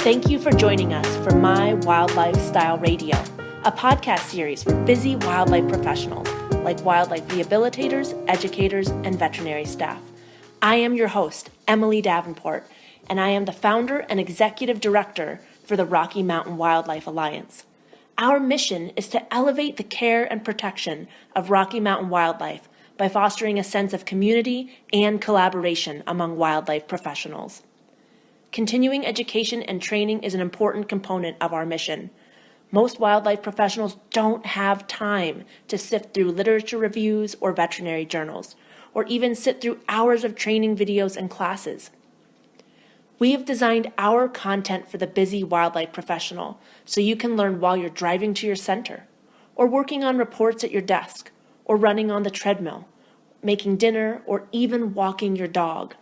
Thank you for joining us for My Wildlife Style Radio, a podcast series for busy wildlife professionals like wildlife rehabilitators, educators, and veterinary staff. I am your host, Emily Davenport, and I am the founder and executive director for the Rocky Mountain Wildlife Alliance. Our mission is to elevate the care and protection of Rocky Mountain wildlife by fostering a sense of community and collaboration among wildlife professionals. Continuing education and training is an important component of our mission. Most wildlife professionals don't have time to sift through literature reviews or veterinary journals, or even sit through hours of training videos and classes. We have designed our content for the busy wildlife professional so you can learn while you're driving to your center, or working on reports at your desk, or running on the treadmill, making dinner, or even walking your dog.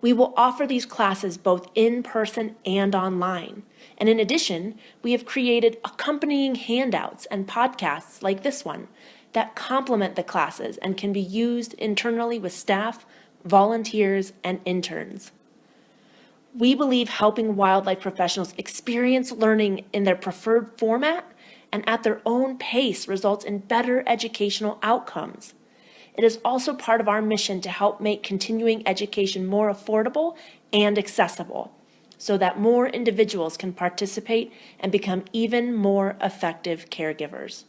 We will offer these classes both in person and online. And in addition, we have created accompanying handouts and podcasts like this one that complement the classes and can be used internally with staff, volunteers, and interns. We believe helping wildlife professionals experience learning in their preferred format and at their own pace results in better educational outcomes. It is also part of our mission to help make continuing education more affordable and accessible so that more individuals can participate and become even more effective caregivers.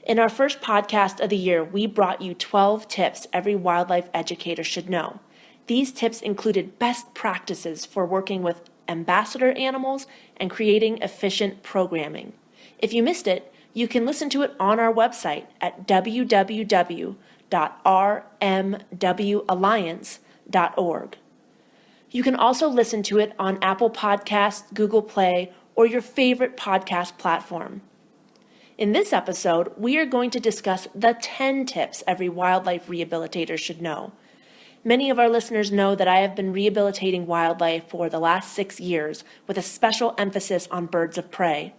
In our first podcast of the year, we brought you 12 tips every wildlife educator should know. These tips included best practices for working with ambassador animals and creating efficient programming. If you missed it, you can listen to it on our website at www.rmwalliance.org. You can also listen to it on Apple Podcasts, Google Play, or your favorite podcast platform. In this episode, we are going to discuss the 10 tips every wildlife rehabilitator should know. Many of our listeners know that I have been rehabilitating wildlife for the last 6 years with a special emphasis on birds of prey.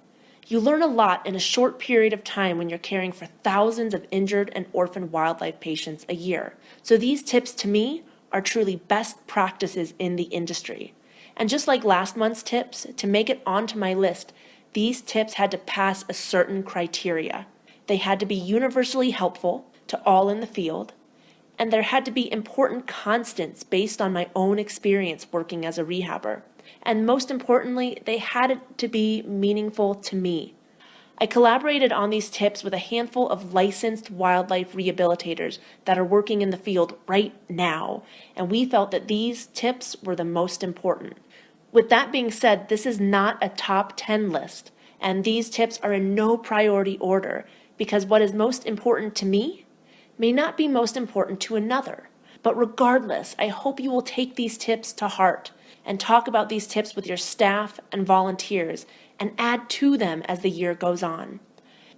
You learn a lot in a short period of time when you're caring for thousands of injured and orphaned wildlife patients a year. So these tips to me are truly best practices in the industry. And just like last month's tips, to make it onto my list, these tips had to pass a certain criteria. They had to be universally helpful to all in the field, and there had to be important constants based on my own experience working as a rehabber. And most importantly, they had to be meaningful to me. I collaborated on these tips with a handful of licensed wildlife rehabilitators that are working in the field right now, and we felt that these tips were the most important. With that being said, this is not a top 10 list, and these tips are in no priority order because what is most important to me may not be most important to another. But regardless, I hope you will take these tips to heart and talk about these tips with your staff and volunteers and add to them as the year goes on.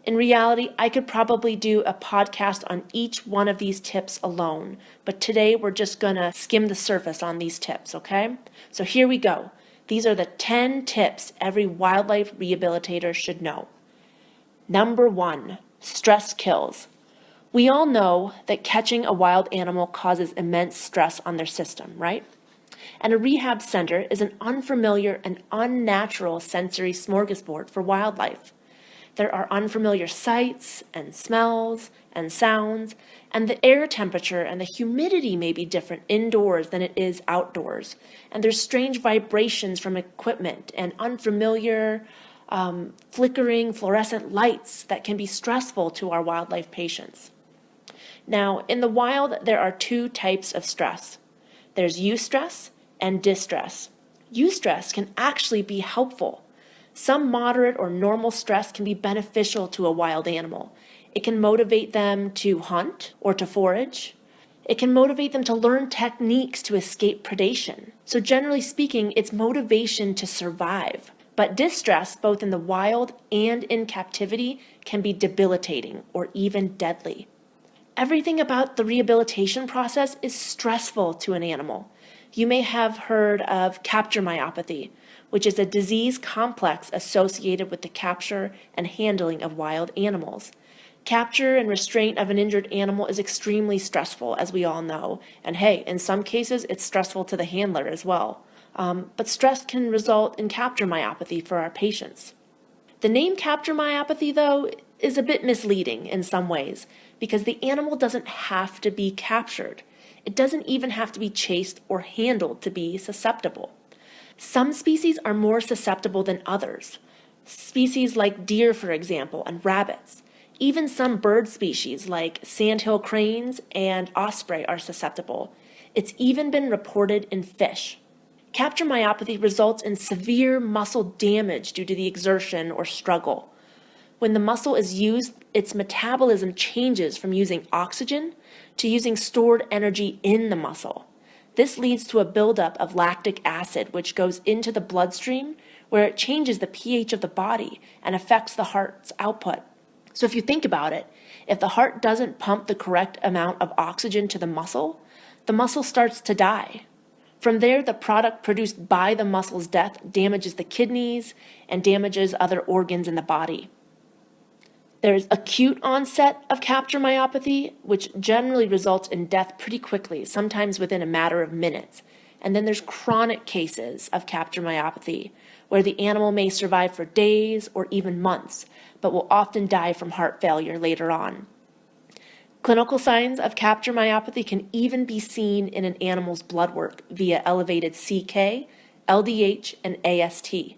In reality, I could probably do a podcast on each one of these tips alone, but today we're just gonna skim the surface on these tips, okay? So here we go. These are the 10 tips every wildlife rehabilitator should know. Number 1, stress kills. We all know that catching a wild animal causes immense stress on their system, right? And a rehab center is an unfamiliar and unnatural sensory smorgasbord for wildlife. There are unfamiliar sights and smells and sounds, and the air temperature and the humidity may be different indoors than it is outdoors. And there's strange vibrations from equipment and unfamiliar flickering fluorescent lights that can be stressful to our wildlife patients. Now, in the wild, there are 2 types of stress. There's eustress and distress. Eustress can actually be helpful. Some moderate or normal stress can be beneficial to a wild animal. It can motivate them to hunt or to forage. It can motivate them to learn techniques to escape predation. So generally speaking, it's motivation to survive. But distress, both in the wild and in captivity, can be debilitating or even deadly. Everything about the rehabilitation process is stressful to an animal. You may have heard of capture myopathy, which is a disease complex associated with the capture and handling of wild animals. Capture and restraint of an injured animal is extremely stressful, as we all know. And hey, in some cases, it's stressful to the handler as well. but stress can result in capture myopathy for our patients. The name capture myopathy, though, is a bit misleading in some ways because the animal doesn't have to be captured. It doesn't even have to be chased or handled to be susceptible. Some species are more susceptible than others. Species like deer, for example, and rabbits. Even some bird species like sandhill cranes and osprey are susceptible. It's even been reported in fish. Capture myopathy results in severe muscle damage due to the exertion or struggle. When the muscle is used, its metabolism changes from using oxygen to using stored energy in the muscle. This leads to a buildup of lactic acid, which goes into the bloodstream, where it changes the pH of the body and affects the heart's output. So if you think about it, if the heart doesn't pump the correct amount of oxygen to the muscle starts to die. From there, the product produced by the muscle's death damages the kidneys and damages other organs in the body. There's acute onset of capture myopathy, which generally results in death pretty quickly, sometimes within a matter of minutes. And then there's chronic cases of capture myopathy, where the animal may survive for days or even months, but will often die from heart failure later on. Clinical signs of capture myopathy can even be seen in an animal's blood work via elevated CK, LDH, and AST.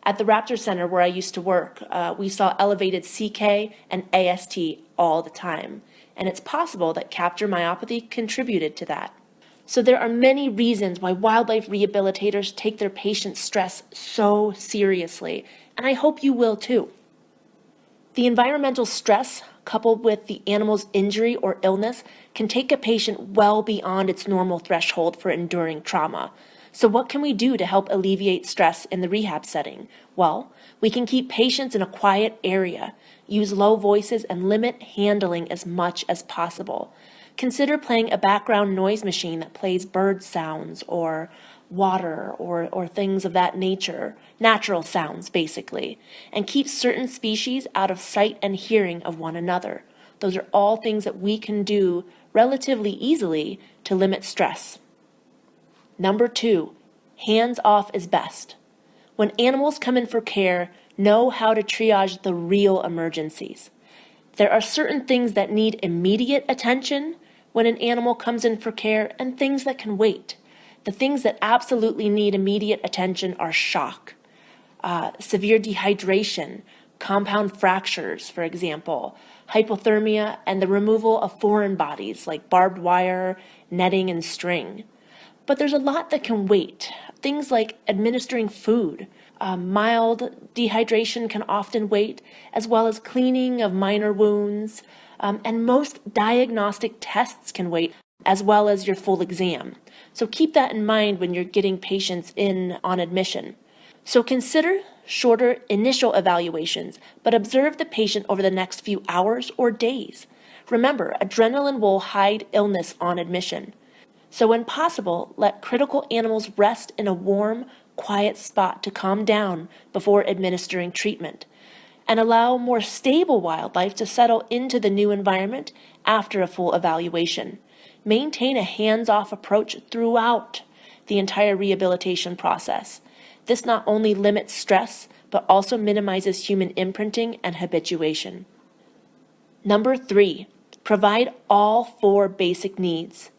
At the Raptor Center where I used to work, we saw elevated CK and AST all the time, and it's possible that capture myopathy contributed to that. So there are many reasons why wildlife rehabilitators take their patients' stress so seriously, and I hope you will too. The environmental stress, coupled with the animal's injury or illness, can take a patient well beyond its normal threshold for enduring trauma. So what can we do to help alleviate stress in the rehab setting? Well, we can keep patients in a quiet area, use low voices, and limit handling as much as possible. Consider playing a background noise machine that plays bird sounds or water or things of that nature, natural sounds basically, and keep certain species out of sight and hearing of one another. Those are all things that we can do relatively easily to limit stress. Number 2, hands off is best. When animals come in for care, know how to triage the real emergencies. There are certain things that need immediate attention when an animal comes in for care and things that can wait. The things that absolutely need immediate attention are shock, severe dehydration, compound fractures, for example, hypothermia, and the removal of foreign bodies like barbed wire, netting, and string. But there's a lot that can wait. Things like administering food, mild dehydration can often wait, as well as cleaning of minor wounds, and most diagnostic tests can wait, as well as your full exam. So keep that in mind when you're getting patients in on admission. So consider shorter initial evaluations, but observe the patient over the next few hours or days. Remember, adrenaline will hide illness on admission. So when possible, let critical animals rest in a warm, quiet spot to calm down before administering treatment, and allow more stable wildlife to settle into the new environment after a full evaluation. Maintain a hands-off approach throughout the entire rehabilitation process. This not only limits stress, but also minimizes human imprinting and habituation. Number 3, provide all 4 basic needs.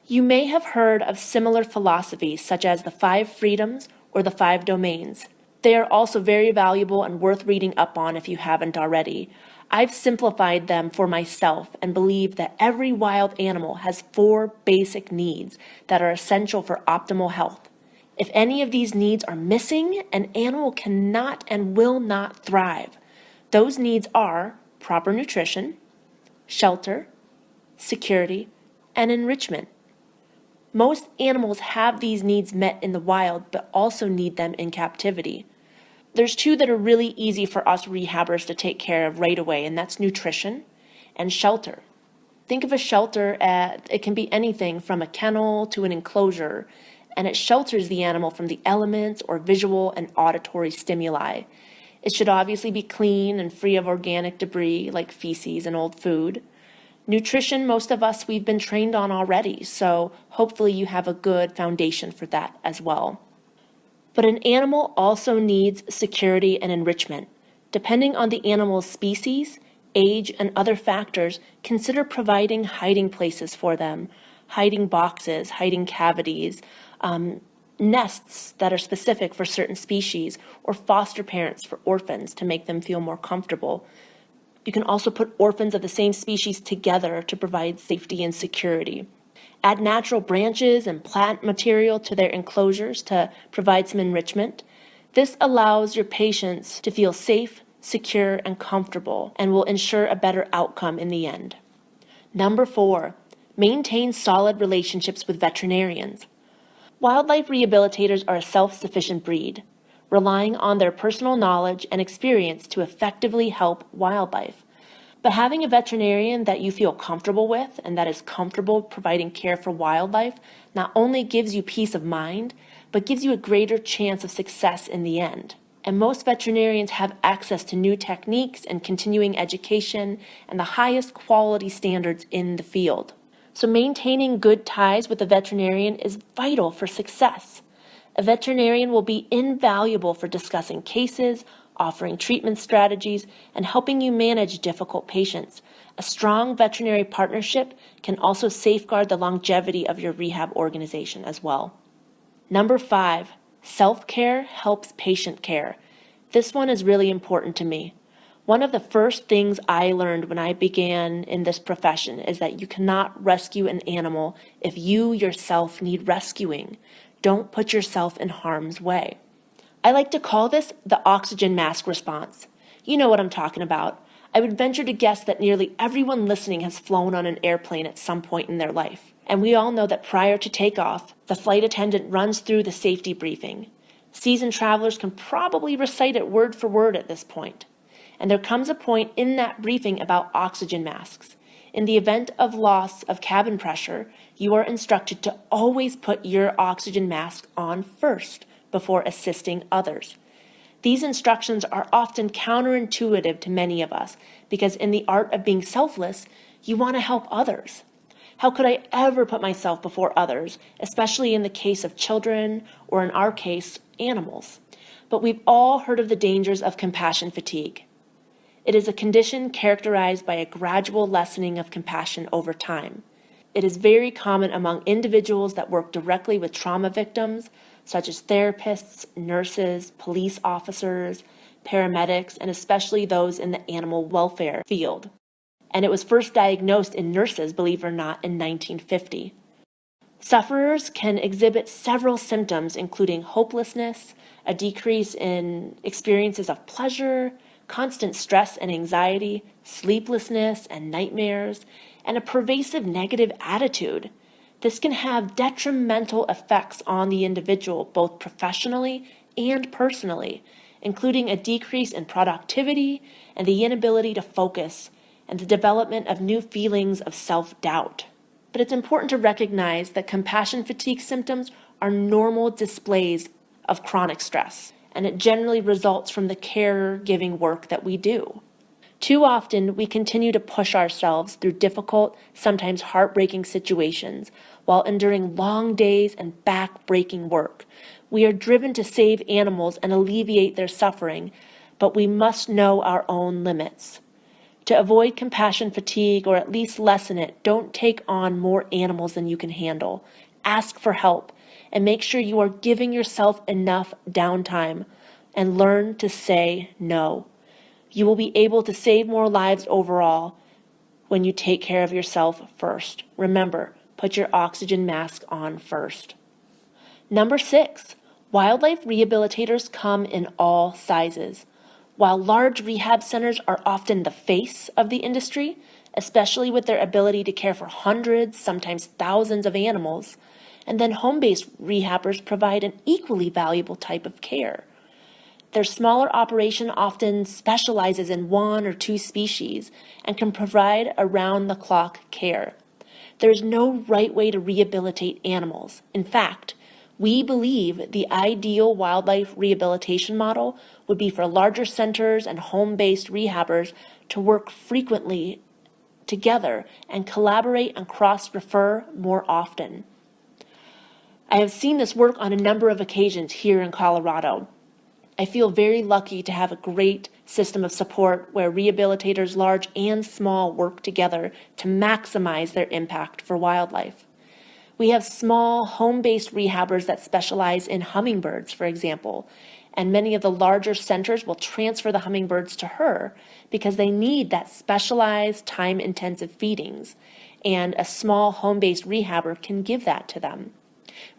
You may have heard of similar philosophies such as the 5 freedoms or the 5 domains. They are also very valuable and worth reading up on if you haven't already. I've simplified them for myself and believe that every wild animal has 4 basic needs that are essential for optimal health. If any of these needs are missing, an animal cannot and will not thrive. Those needs are proper nutrition, shelter, security, and enrichment. Most animals have these needs met in the wild, but also need them in captivity. There's 2 that are really easy for us rehabbers to take care of right away, and that's nutrition and shelter. Think of a shelter it can be anything from a kennel to an enclosure, and it shelters the animal from the elements or visual and auditory stimuli. It should obviously be clean and free of organic debris like feces and old food. Nutrition, most of us, we've been trained on already, so hopefully you have a good foundation for that as well. But an animal also needs security and enrichment. Depending on the animal's species, age, and other factors, consider providing hiding places for them, hiding boxes, hiding cavities, nests that are specific for certain species, or foster parents for orphans to make them feel more comfortable. You can also put orphans of the same species together to provide safety and security. Add natural branches and plant material to their enclosures to provide some enrichment. This allows your patients to feel safe, secure, and comfortable, and will ensure a better outcome in the end. Number 4, maintain solid relationships with veterinarians. Wildlife rehabilitators are a self-sufficient breed, relying on their personal knowledge and experience to effectively help wildlife. But having a veterinarian that you feel comfortable with and that is comfortable providing care for wildlife not only gives you peace of mind, but gives you a greater chance of success in the end. And most veterinarians have access to new techniques and continuing education and the highest quality standards in the field. So maintaining good ties with a veterinarian is vital for success. A veterinarian will be invaluable for discussing cases, offering treatment strategies, and helping you manage difficult patients. A strong veterinary partnership can also safeguard the longevity of your rehab organization as well. Number 5, self-care helps patient care. This one is really important to me. One of the first things I learned when I began in this profession is that you cannot rescue an animal if you yourself need rescuing. Don't put yourself in harm's way. I like to call this the oxygen mask response. You know what I'm talking about. I would venture to guess that nearly everyone listening has flown on an airplane at some point in their life. And we all know that prior to takeoff, the flight attendant runs through the safety briefing. Seasoned travelers can probably recite it word for word at this point. And there comes a point in that briefing about oxygen masks. In the event of loss of cabin pressure, you are instructed to always put your oxygen mask on first before assisting others. These instructions are often counterintuitive to many of us because in the art of being selfless, you want to help others. How could I ever put myself before others, especially in the case of children or in our case, animals? But we've all heard of the dangers of compassion fatigue. It is a condition characterized by a gradual lessening of compassion over time. It is very common among individuals that work directly with trauma victims, such as therapists, nurses, police officers, paramedics, and especially those in the animal welfare field. And it was first diagnosed in nurses, believe it or not, in 1950. Sufferers can exhibit several symptoms, including hopelessness, a decrease in experiences of pleasure, constant stress and anxiety, sleeplessness and nightmares, and a pervasive negative attitude. This can have detrimental effects on the individual, both professionally and personally, including a decrease in productivity and the inability to focus, and the development of new feelings of self-doubt. But it's important to recognize that compassion fatigue symptoms are normal displays of chronic stress, and it generally results from the caregiving work that we do. Too often, we continue to push ourselves through difficult, sometimes heartbreaking situations while enduring long days and back-breaking work. We are driven to save animals and alleviate their suffering, but we must know our own limits. To avoid compassion fatigue or at least lessen it, don't take on more animals than you can handle. Ask for help and make sure you are giving yourself enough downtime and learn to say no. You will be able to save more lives overall when you take care of yourself first. Remember, put your oxygen mask on first. Number 6, wildlife rehabilitators come in all sizes. While large rehab centers are often the face of the industry, especially with their ability to care for hundreds, sometimes thousands of animals, and then home-based rehabbers provide an equally valuable type of care. Their smaller operation often specializes in 1 or 2 species and can provide around-the-clock care. There's no right way to rehabilitate animals. In fact, we believe the ideal wildlife rehabilitation model would be for larger centers and home-based rehabbers to work frequently together and collaborate and cross-refer more often. I have seen this work on a number of occasions here in Colorado. I feel very lucky to have a great system of support where rehabilitators large and small work together to maximize their impact for wildlife. We have small home-based rehabbers that specialize in hummingbirds, for example, and many of the larger centers will transfer the hummingbirds to her because they need that specialized, time-intensive feedings, and a small home-based rehabber can give that to them.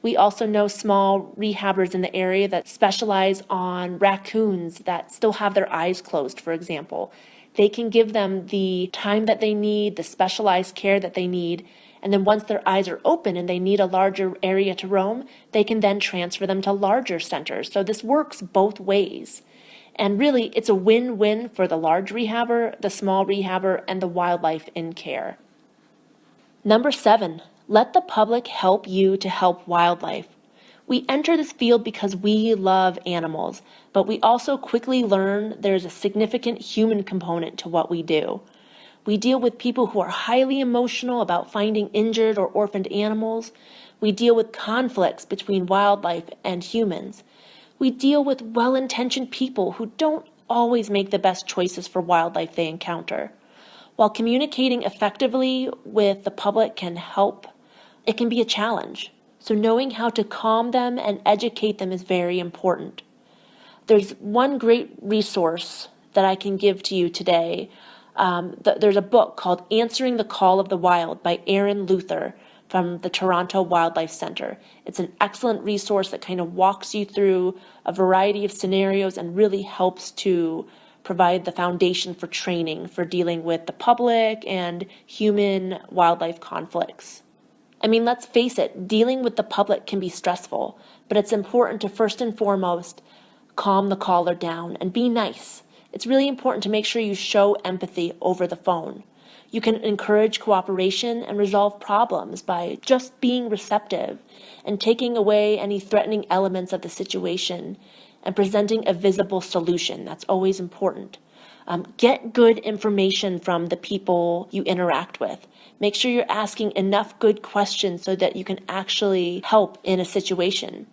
We also know small rehabbers in the area that specialize on raccoons that still have their eyes closed, for example. They can give them the time that they need, the specialized care that they need, and then once their eyes are open and they need a larger area to roam, they can then transfer them to larger centers. So this works both ways. And really, it's a win-win for the large rehabber, the small rehabber, and the wildlife in care. Number 7, let the public help you to help wildlife. We enter this field because we love animals, but we also quickly learn there's a significant human component to what we do. We deal with people who are highly emotional about finding injured or orphaned animals. We deal with conflicts between wildlife and humans. We deal with well-intentioned people who don't always make the best choices for wildlife they encounter. While communicating effectively with the public can help, it can be a challenge. So knowing how to calm them and educate them is very important. There's one great resource that I can give to you today. There's a book called Answering the Call of the Wild by Aaron Luther from the Toronto Wildlife Center. It's an excellent resource that kind of walks you through a variety of scenarios and really helps to provide the foundation for training for dealing with the public and human-wildlife conflicts. I mean, let's face it, dealing with the public can be stressful, but it's important to first and foremost calm the caller down and be nice. It's really important to make sure you show empathy over the phone. You can encourage cooperation and resolve problems by just being receptive and taking away any threatening elements of the situation and presenting a visible solution. That's always important. Get good information from the people you interact with. Make sure you're asking enough good questions so that you can actually help in a situation.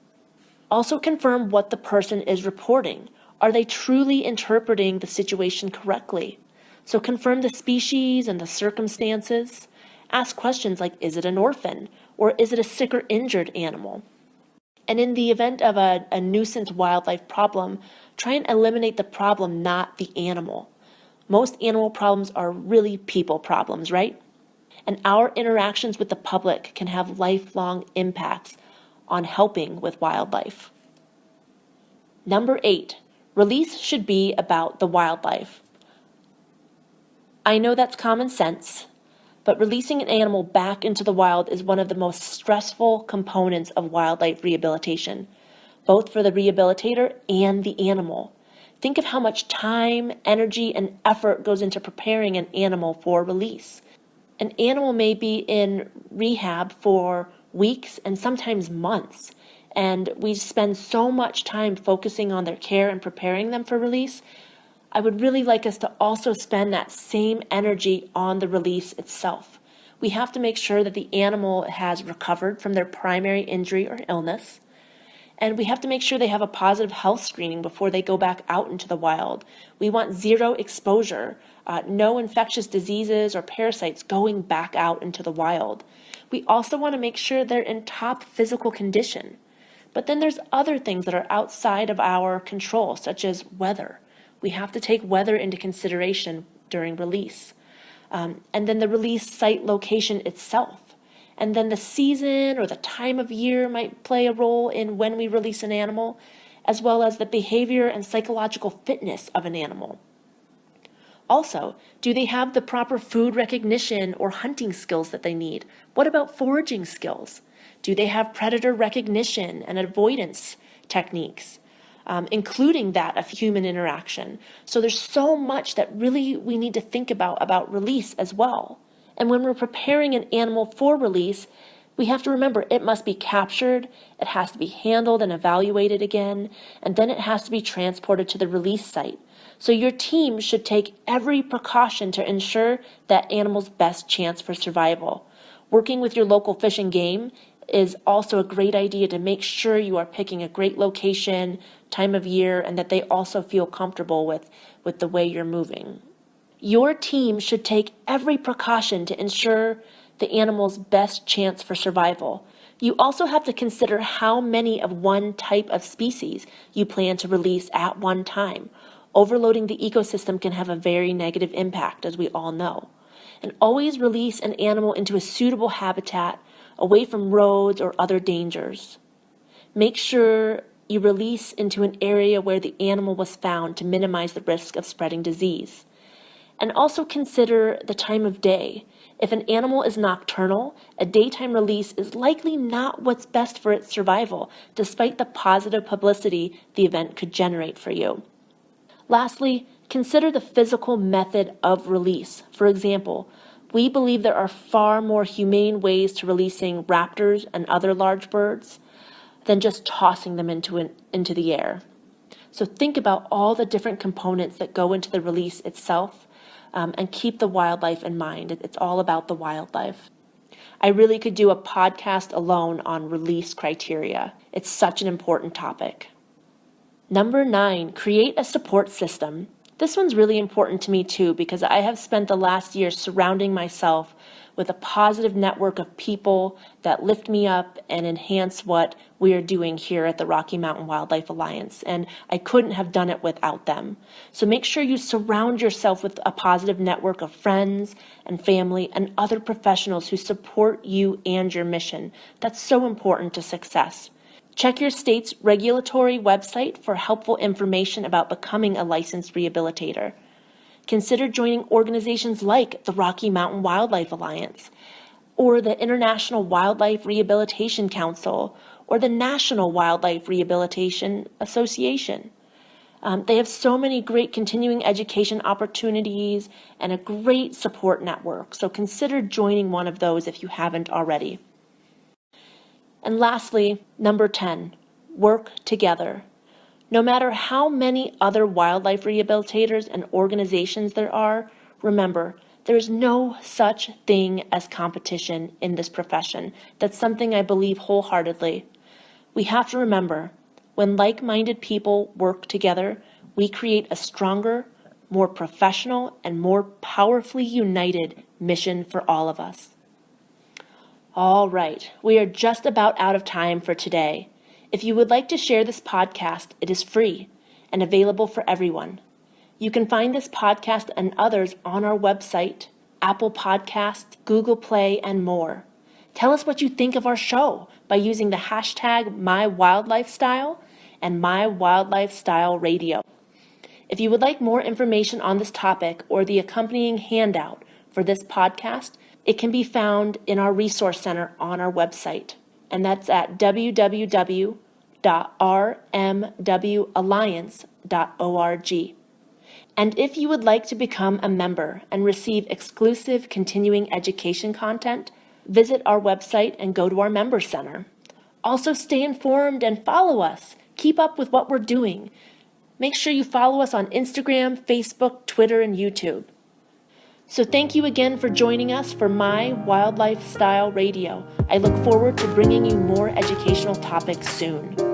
Also confirm what the person is reporting. Are they truly interpreting the situation correctly? So confirm the species and the circumstances. Ask questions like, is it an orphan? Or is it a sick or injured animal? And in the event of a nuisance wildlife problem, try and eliminate the problem, not the animal. Most animal problems are really people problems, right? And our interactions with the public can have lifelong impacts on helping with wildlife. Number 8, release should be about the wildlife. I know that's common sense, but releasing an animal back into the wild is one of the most stressful components of wildlife rehabilitation, both for the rehabilitator and the animal. Think of how much time, energy, and effort goes into preparing an animal for release. An animal may be in rehab for weeks and sometimes months, and we spend so much time focusing on their care and preparing them for release. I would really like us to also spend that same energy on the release itself. We have to make sure that the animal has recovered from their primary injury or illness, and we have to make sure they have a positive health screening before they go back out into the wild. We want zero exposure, no infectious diseases or parasites going back out into the wild. We also want to make sure they're in top physical condition. But then there's other things that are outside of our control, such as weather. We have to take weather into consideration during release. And then the release site location itself. And then the season or the time of year might play a role in when we release an animal, as well as the behavior and psychological fitness of an animal. Also, do they have the proper food recognition or hunting skills that they need? What about foraging skills? Do they have predator recognition and avoidance techniques? Including that of human interaction. So there's so much that really we need to think about release as well. And when we're preparing an animal for release, we have to remember it must be captured, it has to be handled and evaluated again, and then it has to be transported to the release site. So your team should take every precaution to ensure that animal's best chance for survival. Working with your local fish and game, is also a great idea to make sure you are picking a great location, time of year, and that they also feel comfortable with the way you're moving. Your team should take every precaution to ensure the animal's best chance for survival. You also have to consider how many of one type of species you plan to release at one time. Overloading the ecosystem can have a very negative impact, as we all know. And always release an animal into a suitable habitat, away from roads or other dangers. Make sure you release into an area where the animal was found to minimize the risk of spreading disease. And also consider the time of day. If an animal is nocturnal, a daytime release is likely not what's best for its survival, despite the positive publicity the event could generate for you. Lastly, consider the physical method of release. For example, we believe there are far more humane ways to releasing raptors and other large birds than just tossing them into the air. So think about all the different components that go into the release itself, and keep the wildlife in mind. It's all about the wildlife. I really could do a podcast alone on release criteria. It's such an important topic. Number 9, create a support system. This one's really important to me too, because I have spent the last year surrounding myself with a positive network of people that lift me up and enhance what we are doing here at the Rocky Mountain Wildlife Alliance, and I couldn't have done it without them. So make sure you surround yourself with a positive network of friends and family and other professionals who support you and your mission. That's so important to success. Check your state's regulatory website for helpful information about becoming a licensed rehabilitator. Consider joining organizations like the Rocky Mountain Wildlife Alliance, or the International Wildlife Rehabilitation Council, or the National Wildlife Rehabilitation Association. They have so many great continuing education opportunities and a great support network, so consider joining one of those if you haven't already. And lastly, number 10, work together. No matter how many other wildlife rehabilitators and organizations there are, remember, there is no such thing as competition in this profession. That's something I believe wholeheartedly. We have to remember, when like-minded people work together, we create a stronger, more professional, and more powerfully united mission for all of us. All right, we are just about out of time for today. If you would like to share this podcast, it is free and available for everyone. You can find this podcast and others on our website, Apple Podcasts, Google Play, and more. Tell us what you think of our show by using the hashtag MyWildlifeStyle and MyWildlifeStyleRadio. If you would like more information on this topic or the accompanying handout for this podcast, it can be found in our resource center on our website, and that's at www.rmwalliance.org. And if you would like to become a member and receive exclusive continuing education content, visit our website and go to our member center. Also, stay informed and follow us. Keep up with what we're doing. Make sure you follow us on Instagram, Facebook, Twitter, and YouTube. So thank you again for joining us for My Wildlife Style Radio. I look forward to bringing you more educational topics soon.